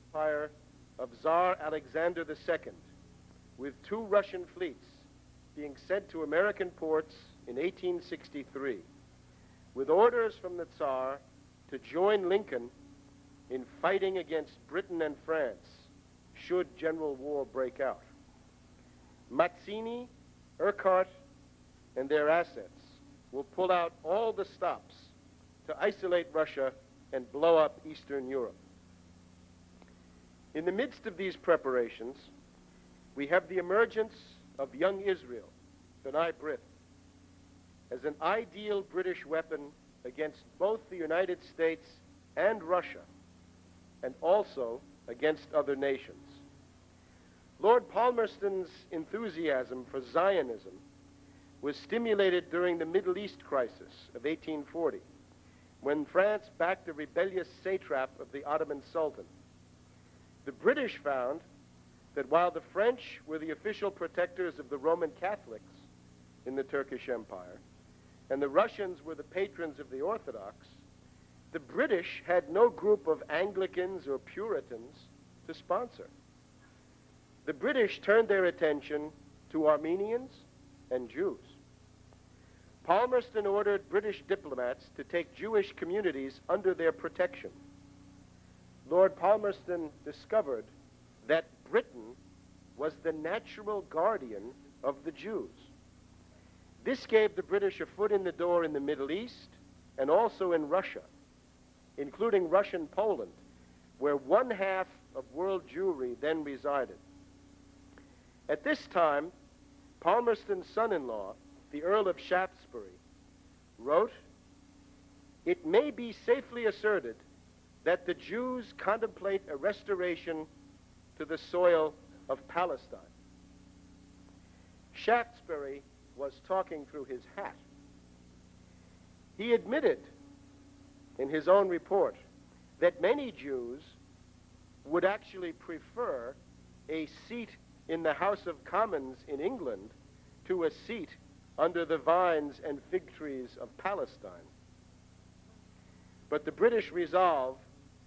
empire of Tsar Alexander II, with 2 Russian fleets being sent to American ports in 1863, with orders from the Tsar to join Lincoln in fighting against Britain and France should general war break out. Mazzini, Urquhart, and their assets will pull out all the stops to isolate Russia and blow up Eastern Europe. In the midst of these preparations, we have the emergence of young Israel, Bnai Brith, as an ideal British weapon against both the United States and Russia, and also against other nations. Lord Palmerston's enthusiasm for Zionism was stimulated during the Middle East crisis of 1840, when France backed the rebellious satrap of the Ottoman Sultan. The British found that while the French were the official protectors of the Roman Catholics in the Turkish Empire, and the Russians were the patrons of the Orthodox, the British had no group of Anglicans or Puritans to sponsor. The British turned their attention to Armenians and Jews. Palmerston ordered British diplomats to take Jewish communities under their protection. Lord Palmerston discovered that Britain was the natural guardian of the Jews. This gave the British a foot in the door in the Middle East and also in Russia, including Russian Poland, where 1/2 of world Jewry then resided. At this time, Palmerston's son-in-law, the Earl of Shaftesbury, wrote, "It may be safely asserted that the Jews contemplate a restoration to the soil of Palestine." Shaftesbury was talking through his hat. He admitted in his own report that many Jews would actually prefer a seat in the House of Commons in England to a seat under the vines and fig trees of Palestine. But the British resolve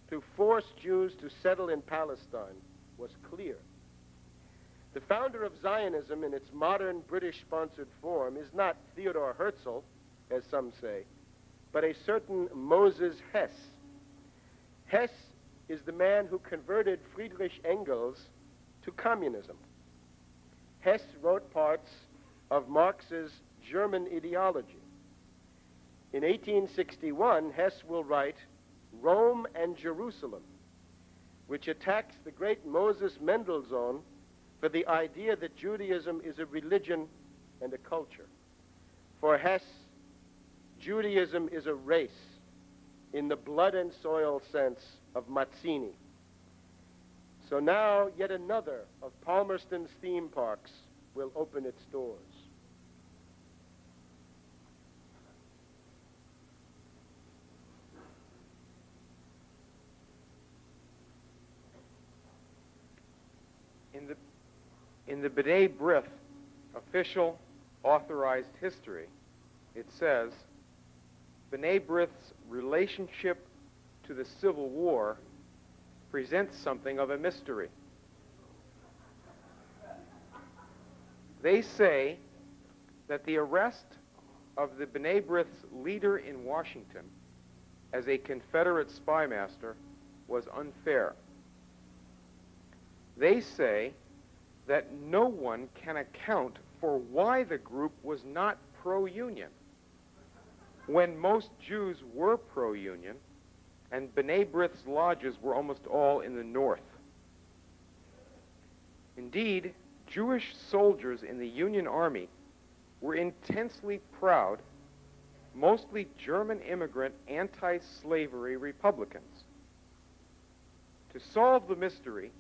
to force Jews to settle in Palestine was clear. The founder of Zionism in its modern British-sponsored form is not Theodor Herzl, as some say, but a certain Moses Hess. Hess is the man who converted Friedrich Engels to communism. Hess wrote parts of Marx's German ideology. In 1861, Hess will write Rome and Jerusalem, which attacks the great Moses Mendelssohn for the idea that Judaism is a religion and a culture. For Hess, Judaism is a race in the blood and soil sense of Mazzini. So now yet another of Palmerston's theme parks will open its doors. In the Bnai Brith official authorized history, it says, Bnai Brith's relationship to the Civil War presents something of a mystery. They say that the arrest of the Bnai Brith's leader in Washington as a Confederate spymaster was unfair. They say that no one can account for why the group was not pro-Union, when most Jews were pro-Union and Bnai Brith's lodges were almost all in the north. Indeed, Jewish soldiers in the Union Army were intensely proud, mostly German immigrant anti-slavery Republicans. To solve the mystery,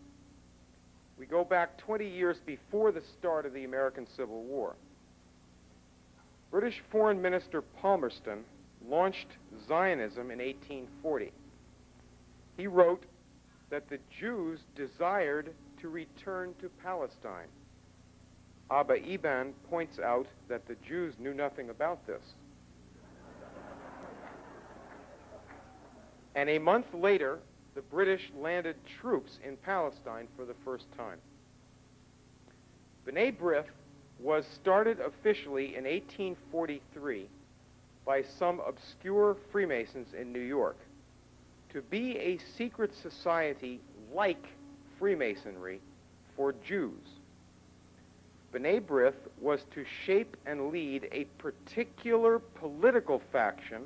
we go back 20 years before the start of the American Civil War. British Foreign Minister Palmerston launched Zionism in 1840. He wrote that the Jews desired to return to Palestine. Abba Eban points out that the Jews knew nothing about this. And a month later, the British landed troops in Palestine for the first time. B'nai Brith was started officially in 1843 by some obscure Freemasons in New York to be a secret society like Freemasonry for Jews. B'nai Brith was to shape and lead a particular political faction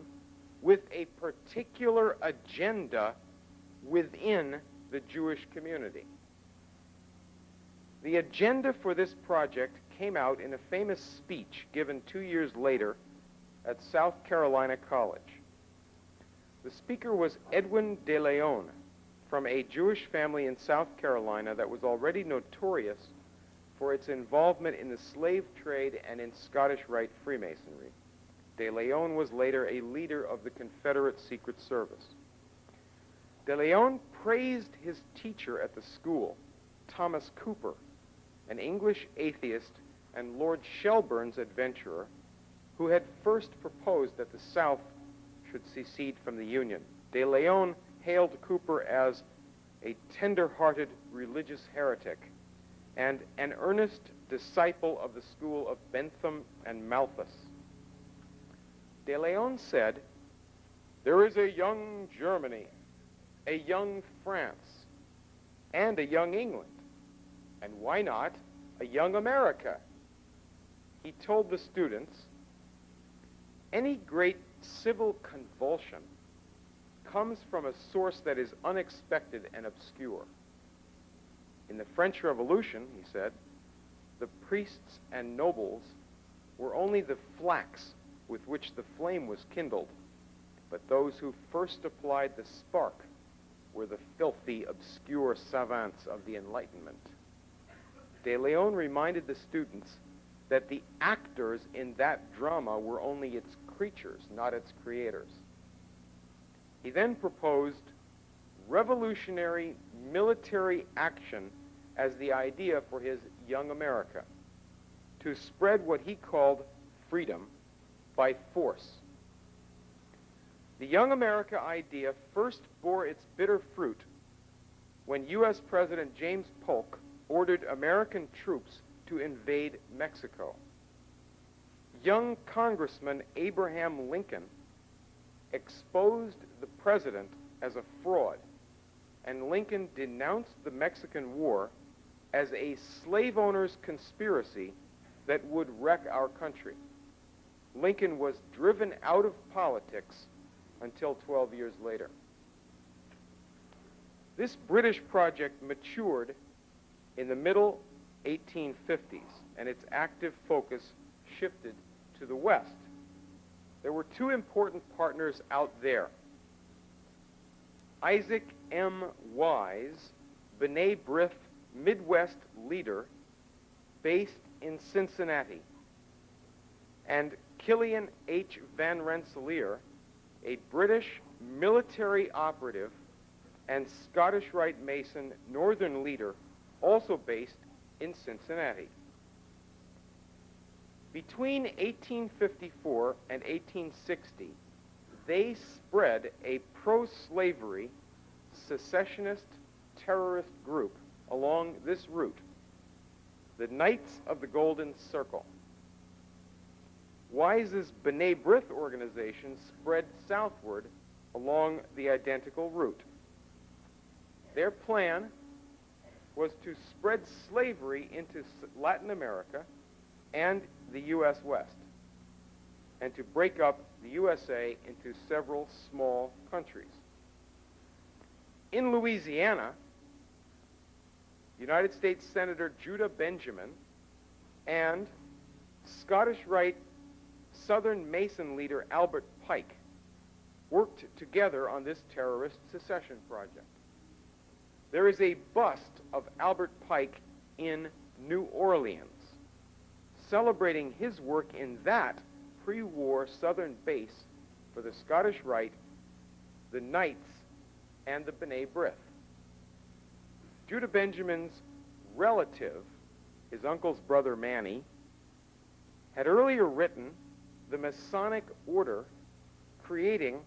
with a particular agenda within the Jewish community. The agenda for this project came out in a famous speech given 2 years later at South Carolina College. The speaker was Edwin de Leon, from a Jewish family in South Carolina that was already notorious for its involvement in the slave trade and in Scottish Rite Freemasonry. De Leon was later a leader of the Confederate Secret Service. De Leon praised his teacher at the school, Thomas Cooper, an English atheist and Lord Shelburne's adventurer, who had first proposed that the South should secede from the Union. De Leon hailed Cooper as a tender-hearted religious heretic and an earnest disciple of the school of Bentham and Malthus. De Leon said, "There is a young Germany, a young France, and a young England, and why not a young America?" He told the students, "Any great civil convulsion comes from a source that is unexpected and obscure. In the French Revolution," he said, "the priests and nobles were only the flax with which the flame was kindled, but those who first applied the spark were the filthy, obscure savants of the Enlightenment." De Leon reminded the students that the actors in that drama were only its creatures, not its creators. He then proposed revolutionary military action as the idea for his Young America, to spread what he called freedom by force. The Young America idea first bore its bitter fruit when U.S. President James Polk ordered American troops to invade Mexico. Young Congressman Abraham Lincoln exposed the president as a fraud, and Lincoln denounced the Mexican War as a slave owners' conspiracy that would wreck our country. Lincoln was driven out of politics until 12 years later. This British project matured in the middle 1850s, and its active focus shifted to the West. There were two important partners out there. Isaac M. Wise, B'nai Brith Midwest leader based in Cincinnati, and Killian H. Van Rensselaer, a British military operative and Scottish Rite Mason Northern leader, also based in Cincinnati. Between 1854 and 1860, they spread a pro-slavery secessionist terrorist group along this route, the Knights of the Golden Circle. Wise's B'nai Brith organization spread southward along the identical route. Their plan was to spread slavery into Latin America and the U.S. West, and to break up the USA into several small countries. In Louisiana, United States Senator Judah Benjamin and Scottish Rite Southern Mason leader Albert Pike worked together on this terrorist secession project. There is a bust of Albert Pike in New Orleans, celebrating his work in that pre-war southern base for the Scottish Rite, the Knights, and the B'nai Brith. Judah Benjamin's relative, his uncle's brother Manny, had earlier written the Masonic Order creating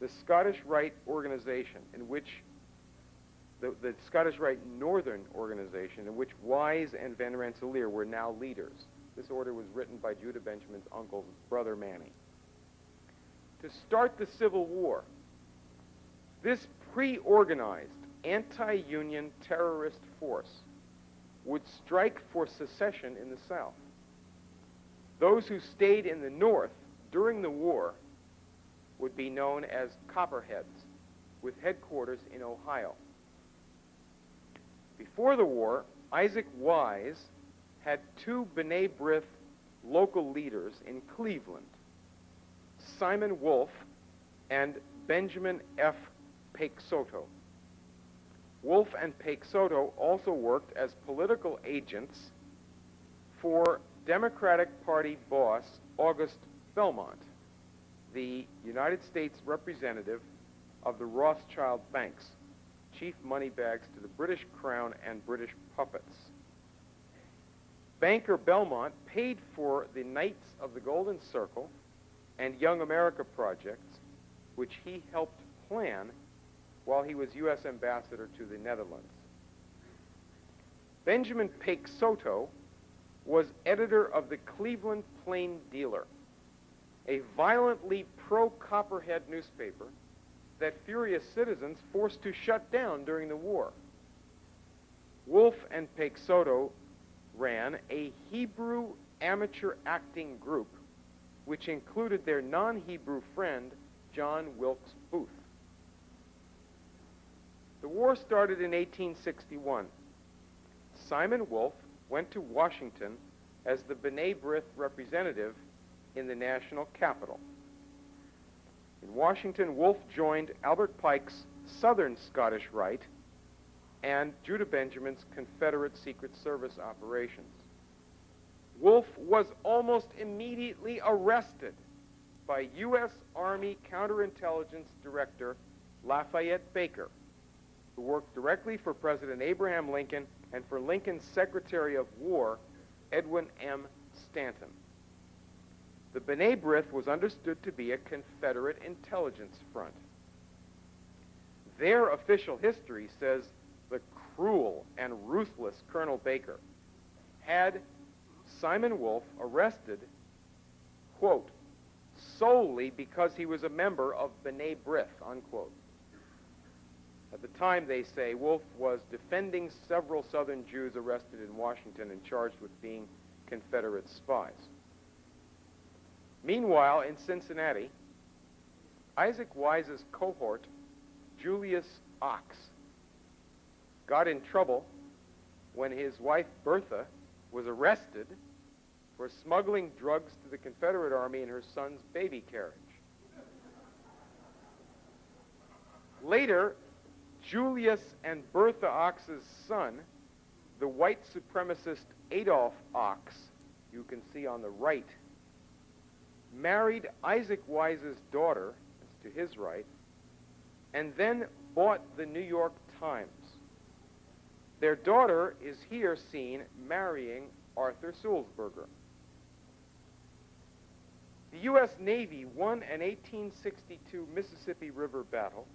the Scottish Rite organization, in which the Scottish Rite Northern organization, in which Wise and Van Rensselaer were now leaders. This order was written by Judah Benjamin's uncle's brother Manny. To start the Civil War, this pre-organized anti-Union terrorist force would strike for secession in the South. Those who stayed in the North during the war would be known as Copperheads, with headquarters in Ohio. Before the war, Isaac Wise had two B'nai Brith local leaders in Cleveland, Simon Wolfe and Benjamin F. Paik-Soto. Wolfe and Paik-Soto also worked as political agents for Democratic Party boss August Belmont, the United States representative of the Rothschild banks, chief moneybags to the British Crown and British puppets. Banker Belmont paid for the Knights of the Golden Circle and Young America projects, which he helped plan while he was U.S. ambassador to the Netherlands. Benjamin Paik-Soto was editor of the Cleveland Plain Dealer, a violently pro-Copperhead newspaper that furious citizens forced to shut down during the war. Wolfe and Paik-Soto ran a Hebrew amateur acting group which included their non-Hebrew friend, John Wilkes Booth. The war started in 1861. Simon Wolfe went to Washington as the B'nai Brith representative in the national capital. In Washington, Wolfe joined Albert Pike's Southern Scottish Rite and Judah Benjamin's Confederate Secret Service operations. Wolfe was almost immediately arrested by U.S. Army Counterintelligence Director Lafayette Baker, who worked directly for President Abraham Lincoln and for Lincoln's Secretary of War, Edwin M. Stanton. The B'nai Brith was understood to be a Confederate intelligence front. Their official history says the cruel and ruthless Colonel Baker had Simon Wolfe arrested, quote, solely because he was a member of B'nai Brith, unquote. At the time, they say, Wolfe was defending several Southern Jews arrested in Washington and charged with being Confederate spies. Meanwhile, in Cincinnati, Isaac Wise's cohort, Julius Ox, got in trouble when his wife Bertha was arrested for smuggling drugs to the Confederate Army in her son's baby carriage. Later, Julius and Bertha Ox's son, the white supremacist Adolph Ox, you can see on the right, married Isaac Wise's daughter, that's to his right, and then bought the New York Times. Their daughter is here seen marrying Arthur Sulzberger. The U.S. Navy won an 1862 Mississippi River battle,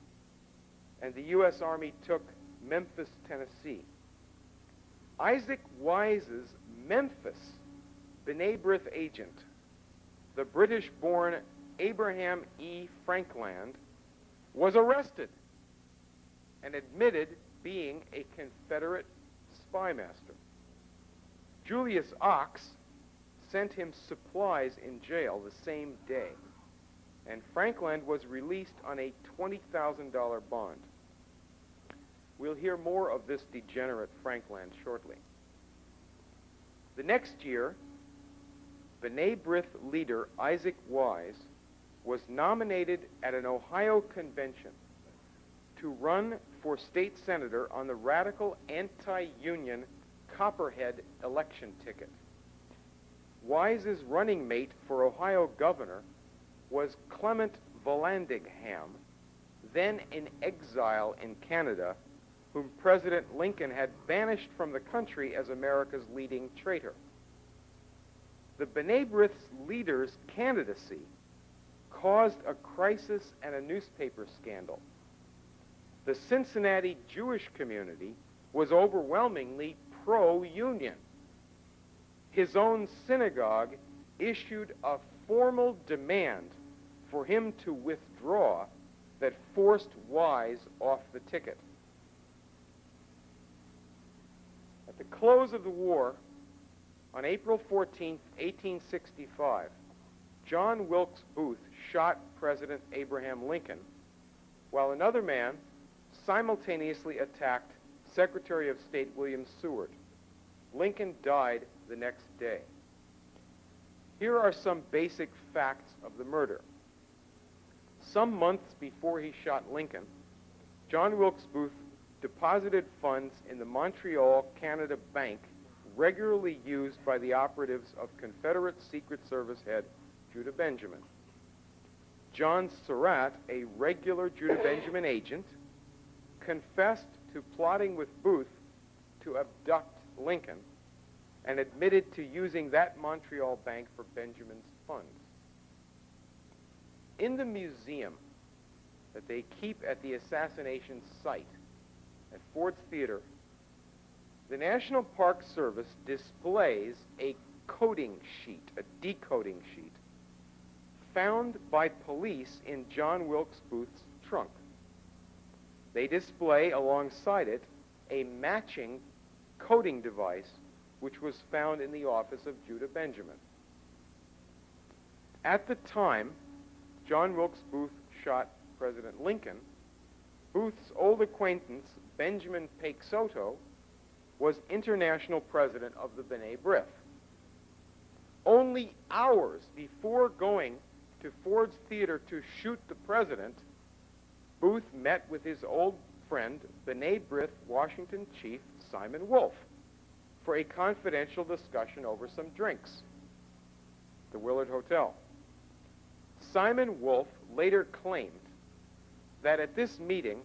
and the U.S. Army took Memphis, Tennessee. Isaac Wise's Memphis B'nai Brith agent, the British-born Abraham E. Frankland, was arrested and admitted being a Confederate spymaster. Julius Ox sent him supplies in jail the same day, and Frankland was released on a $20,000 bond. We'll hear more of this degenerate Frankland shortly. The next year, B'nai Brith leader Isaac Wise was nominated at an Ohio convention to run for state senator on the radical anti-union Copperhead election ticket. Wise's running mate for Ohio governor was Clement Vallandigham, then in exile in Canada, whom President Lincoln had banished from the country as America's leading traitor. The B'nai Brith's leader's candidacy caused a crisis and a newspaper scandal. the Cincinnati Jewish community was overwhelmingly pro-union. His own synagogue issued a formal demand for him to withdraw that forced Wise off the ticket. At the close of the war, on April 14, 1865, John Wilkes Booth shot President Abraham Lincoln, while another man simultaneously attacked Secretary of State William Seward. Lincoln died the next day. Here are some basic facts of the murder. Some months before he shot Lincoln, John Wilkes Booth deposited funds in the Montreal Canada Bank regularly used by the operatives of Confederate Secret Service head Judah Benjamin. John Surratt, a regular Judah Benjamin agent, confessed to plotting with Booth to abduct Lincoln and admitted to using that Montreal bank for Benjamin's funds. In the museum that they keep at the assassination site at Ford's Theater, the National Park Service displays a coding sheet, a decoding sheet, found by police in John Wilkes Booth's trunk. They display alongside it a matching coding device which was found in the office of Judah Benjamin. At the time John Wilkes Booth shot President Lincoln, Booth's old acquaintance, Benjamin Paixoto, was international president of the Bnai Brith. Only hours before going to Ford's Theater to shoot the president, Booth met with his old friend, Bnai Brith Washington chief Simon Wolfe, for a confidential discussion over some drinks at the Willard Hotel. Simon Wolfe later claimed that at this meeting,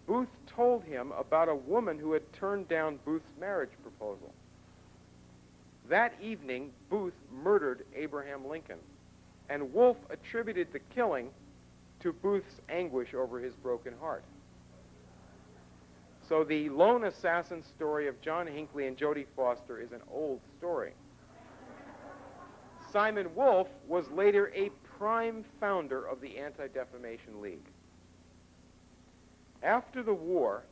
Booth told him about a woman who had turned down Booth's marriage proposal. That evening, Booth murdered Abraham Lincoln, and Wolfe attributed the killing to Booth's anguish over his broken heart. So the lone assassin story of John Hinckley and Jodie Foster is an old story. Simon Wolfe was later a prime founder of the Anti-Defamation League. After the war,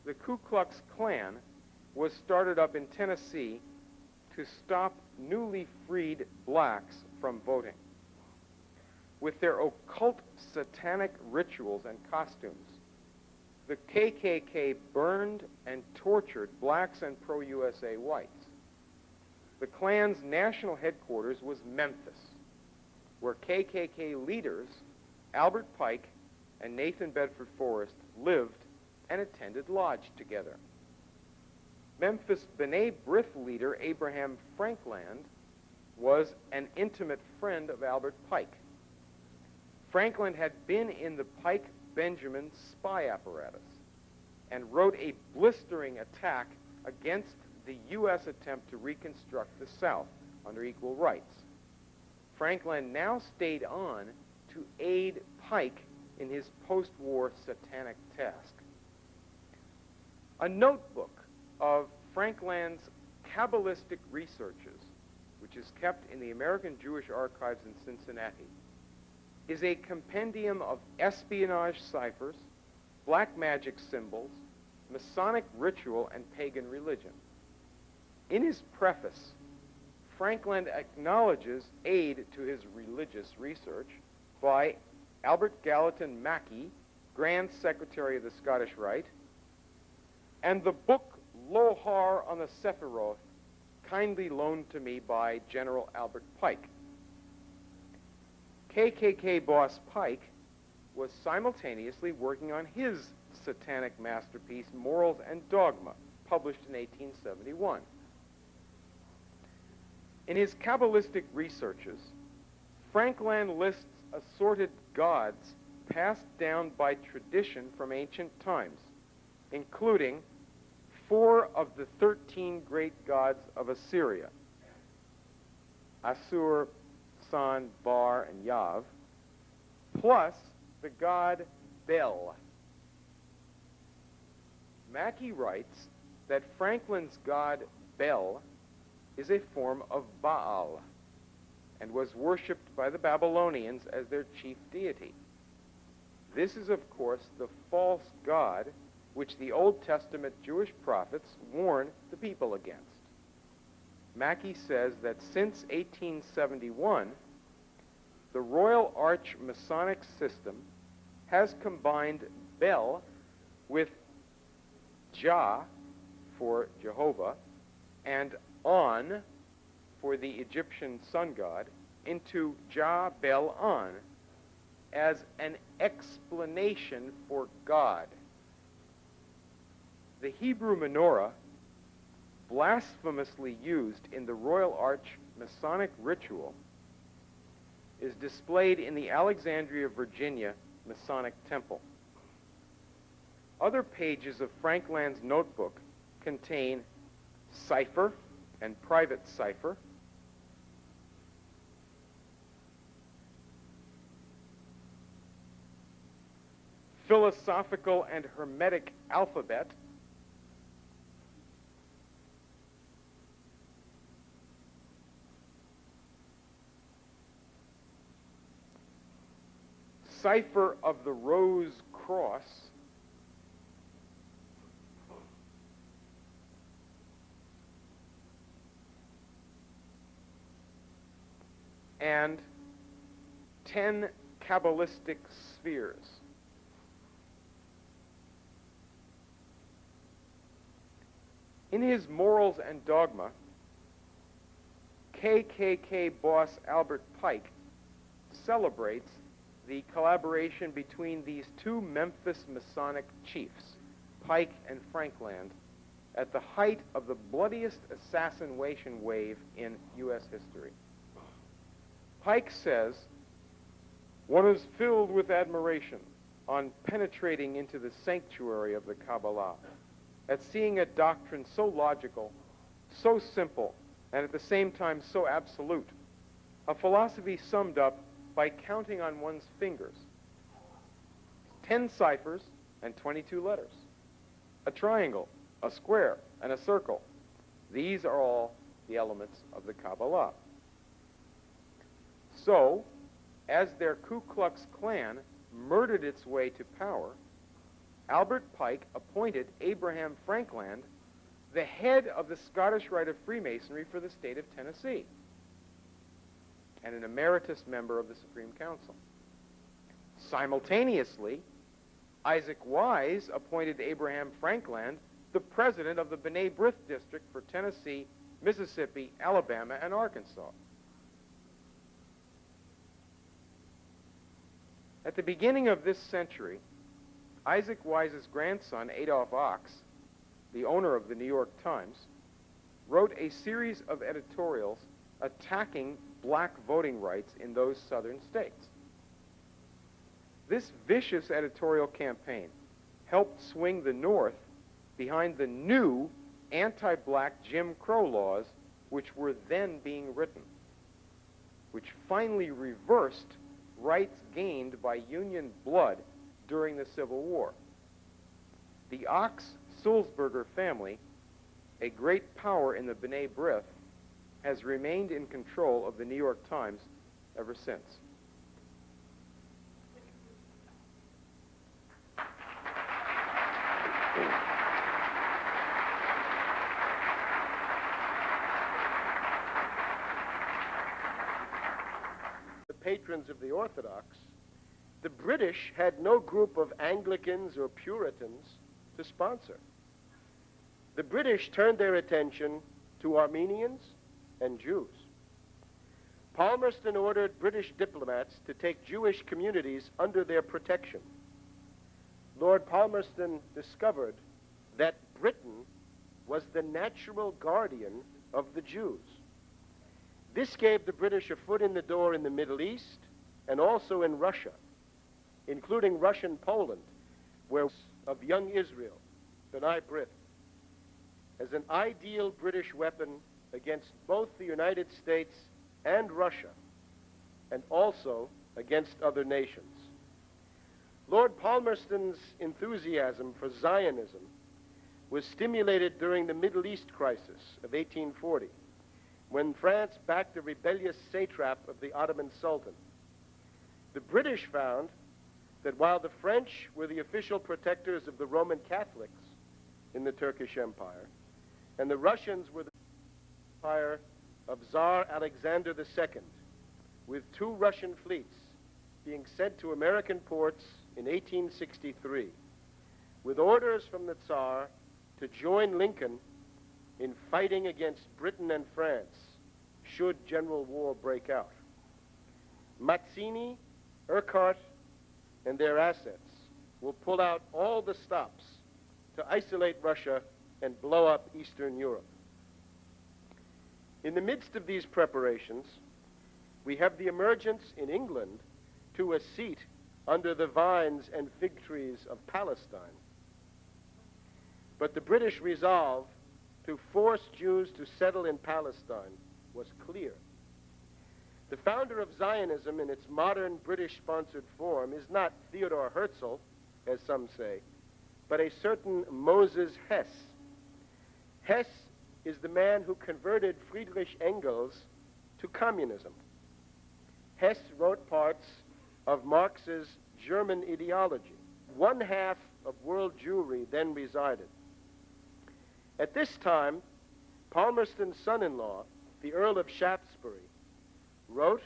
the Ku Klux Klan was started up in Tennessee to stop newly freed blacks from voting. With their occult satanic rituals and costumes, the KKK burned and tortured blacks and pro-USA whites. The Klan's national headquarters was Memphis, where KKK leaders Albert Pike and Nathan Bedford Forrest lived and attended lodge together. Memphis B'nai Brith leader Abraham Frankland was an intimate friend of Albert Pike. Frankland had been in the Pike-Benjamin spy apparatus and wrote a blistering attack against the U.S. attempt to reconstruct the South under equal rights. Frankland now stayed on to aid Pike in his post-war satanic task. A notebook of Frankland's Kabbalistic researches, which is kept in the American Jewish Archives in Cincinnati, is a compendium of espionage ciphers, black magic symbols, Masonic ritual, and pagan religion. In his preface, Frankland acknowledges aid to his religious research by Albert Gallatin Mackey, Grand Secretary of the Scottish Rite, and the book Lohar on the Sephiroth, kindly loaned to me by General Albert Pike. KKK boss Pike was simultaneously working on his satanic masterpiece, Morals and Dogma, published in 1871. In his Kabbalistic researches, Frankland lists assorted gods passed down by tradition from ancient times, including 4 of the 13 great gods of Assyria: Assur, San, Bar, and Yav, plus the god Bel. Mackey writes that Franklin's god Bel is a form of Baal and was worshipped by the Babylonians as their chief deity. This is, of course, the false god which the Old Testament Jewish prophets warn the people against. Mackey says that since 1871, the Royal Arch Masonic system has combined Bel with Jah for Jehovah and On for the Egyptian sun god into Jah Bel On as an explanation for God. The Hebrew menorah, blasphemously used in the Royal Arch Masonic ritual, is displayed in the Alexandria, Virginia Masonic Temple. Other pages of Frankland's notebook contain cipher and private cipher, philosophical and hermetic alphabet, cipher of the Rose Cross, and 10 Kabbalistic spheres. In his Morals and Dogma, KKK boss Albert Pike celebrates the collaboration between these two Memphis Masonic chiefs, Pike and Frankland, at the height of the bloodiest assassination wave in U.S. history. Pike says, "One is filled with admiration on penetrating into the sanctuary of the Kabbalah, at seeing a doctrine so logical, so simple, and at the same time so absolute, a philosophy summed up by counting on one's fingers. 10 ciphers and 22 letters. A triangle, a square, and a circle. These are all the elements of the Kabbalah." So, as their Ku Klux Klan murdered its way to power, Albert Pike appointed Abraham Frankland the head of the Scottish Rite of Freemasonry for the state of Tennessee and an emeritus member of the Supreme Council. Simultaneously, Isaac Wise appointed Abraham Frankland the president of the Bnai Brith district for Tennessee, Mississippi, Alabama, and Arkansas. At the beginning of this century, Isaac Wise's grandson, Adolph Ox, the owner of the New York Times, wrote a series of editorials attacking black voting rights in those southern states. This vicious editorial campaign helped swing the North behind the new anti-black Jim Crow laws which were then being written, which finally reversed rights gained by Union blood during the Civil War. The Ox-Sulzberger family, a great power in the B'nai B'rith, has remained in control of the New York Times ever since. The patrons of the Orthodox, the British had no group of Anglicans or Puritans to sponsor. The British turned their attention to Armenians and Jews. Palmerston ordered British diplomats to take Jewish communities under their protection. Lord Palmerston discovered that Britain was the natural guardian of the Jews. This gave the British a foot in the door in the Middle East and also in Russia, including Russian Poland, where of young Israel, B'nai Brith, as an ideal British weapon against both the United States and Russia, and also against other nations. Lord Palmerston's enthusiasm for Zionism was stimulated during the Middle East crisis of 1840, when France backed the rebellious satrap of the Ottoman Sultan. The British found that while the French were the official protectors of the Roman Catholics in the Turkish Empire, and the Russians were the empire of Tsar Alexander II, with 2 Russian fleets being sent to American ports in 1863, with orders from the Tsar to join Lincoln in fighting against Britain and France should general war break out. Mazzini, Urquhart, and their assets will pull out all the stops to isolate Russia and blow up Eastern Europe. In the midst of these preparations, we have the emergence in England to a seat under the vines and fig trees of Palestine. But the British resolve to force Jews to settle in Palestine was clear. The founder of Zionism in its modern British-sponsored form is not Theodor Herzl, as some say, but a certain Moses Hess. Hess is the man who converted Friedrich Engels to communism. Hess wrote parts of Marx's German ideology. 1/2 of world Jewry then resided. At this time, Palmerston's son-in-law, the Earl of Shaftesbury, wrote,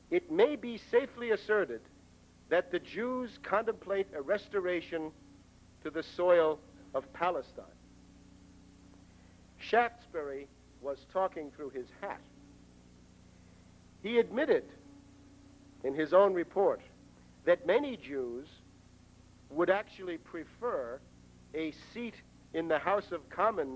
"It may be safely asserted that the Jews contemplate a restoration to the soil of Palestine." Shaftesbury was talking through his hat. He admitted in his own report that many Jews would actually prefer a seat in the House of Commons